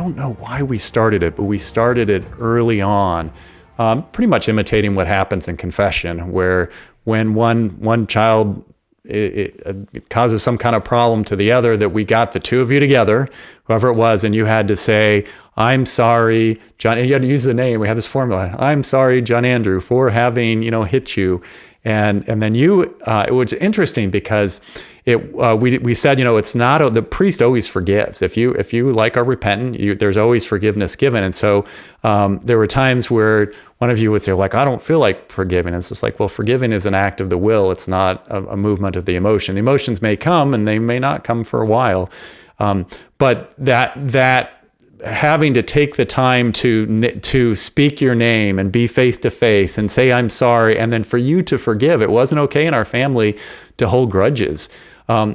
don't know why we started it, but we started it early on, pretty much imitating what happens in confession, where when one child it causes some kind of problem to the other, that we got the two of you together, whoever it was, and you had to say, I'm sorry, John, and you had to use the name. We had this formula. I'm sorry, John Andrew, for having, hit you. And then it was interesting because we said, it's not, the priest always forgives. If you are repentant, there's always forgiveness given. And so there were times where one of you would say, I don't feel like forgiving. And it's just like, well, forgiving is an act of the will. It's not a movement of the emotion. The emotions may come and they may not come for a while. But that having to take the time to speak your name and be face to face and say, I'm sorry. And then for you to forgive. It wasn't okay in our family to hold grudges.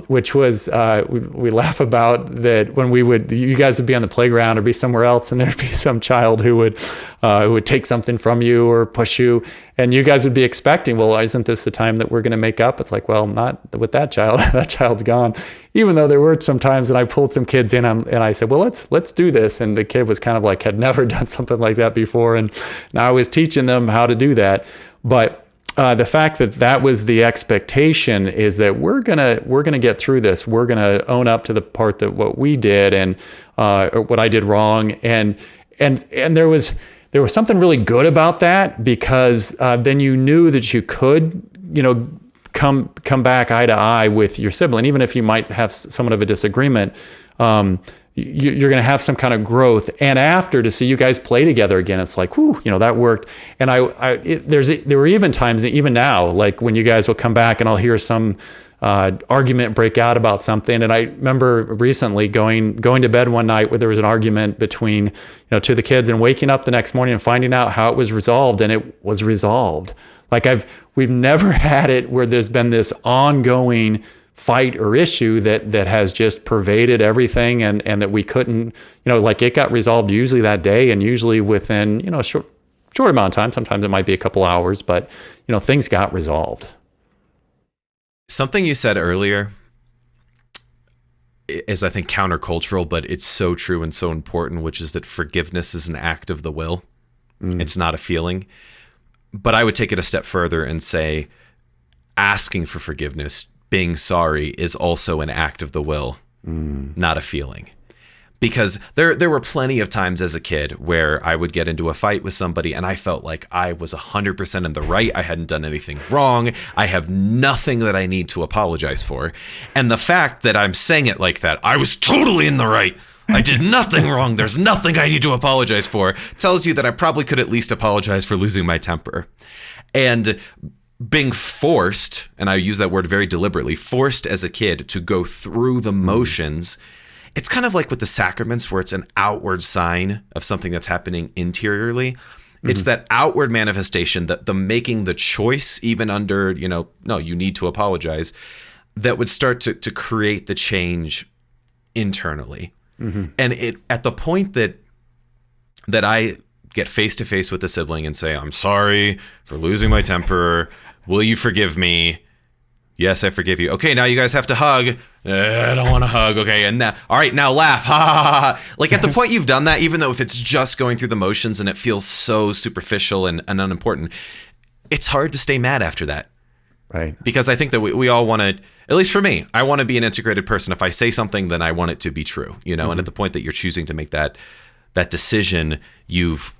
Which was, we laugh about that when you guys would be on the playground or be somewhere else, and there'd be some child who would take something from you or push you, and you guys would be expecting, well, isn't this the time that we're going to make up? It's like, well, not with that child. That child's gone. Even though there were some times that I pulled some kids in and I said, well, let's do this. And the kid was kind of like, had never done something like that before. And now I was teaching them how to do that. But the fact that was the expectation is that we're gonna get through this. We're gonna own up to the part that what we did and or what I did wrong, and there was something really good about that, because then you knew that you could come back eye to eye with your sibling, even if you might have somewhat of a disagreement. You're going to have some kind of growth, and after to see you guys play together again, it's like, whew, that worked. And there were even times, even now, like when you guys will come back and I'll hear some argument break out about something. And I remember recently going to bed one night where there was an argument between, two of the kids, and waking up the next morning and finding out how it was resolved, and it was resolved. Like we've never had it where there's been this ongoing fight or issue that has just pervaded everything, and that we couldn't, it got resolved usually that day, and usually within, a short amount of time. Sometimes it might be a couple hours, but, things got resolved. Something you said earlier is, I think, countercultural, but it's so true and so important, which is that forgiveness is an act of the will. It's not a feeling. But I would take it a step further and say asking for forgiveness, being sorry, is also an act of the will, not a feeling. Because there were plenty of times as a kid where I would get into a fight with somebody and I felt like I was 100% in the right. I hadn't done anything wrong. I have nothing that I need to apologize for. And the fact that I'm saying it like that, I was totally in the right, I did nothing wrong, there's nothing I need to apologize for, tells you that I probably could at least apologize for losing my temper. And being forced, and I use that word very deliberately, forced as a kid to go through the motions, it's kind of like with the sacraments, where it's an outward sign of something that's happening interiorly. It's that outward manifestation, that the making the choice, even under, no, you need to apologize, that would start to create the change internally. And it at the point that I get face to face with a sibling and say, I'm sorry for losing my temper. Will you forgive me? Yes, I forgive you. Okay, now you guys have to hug. I don't want to hug. Okay, and now, all right, now laugh. Ha ha ha ha. Like at the point you've done that, even though if it's just going through the motions and it feels so superficial and unimportant, it's hard to stay mad after that. Right. Because I think that we all want to, at least for me, I want to be an integrated person. If I say something, then I want it to be true, and at the point that you're choosing to make that decision, you've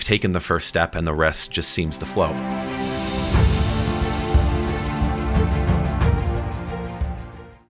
taken the first step and the rest just seems to flow.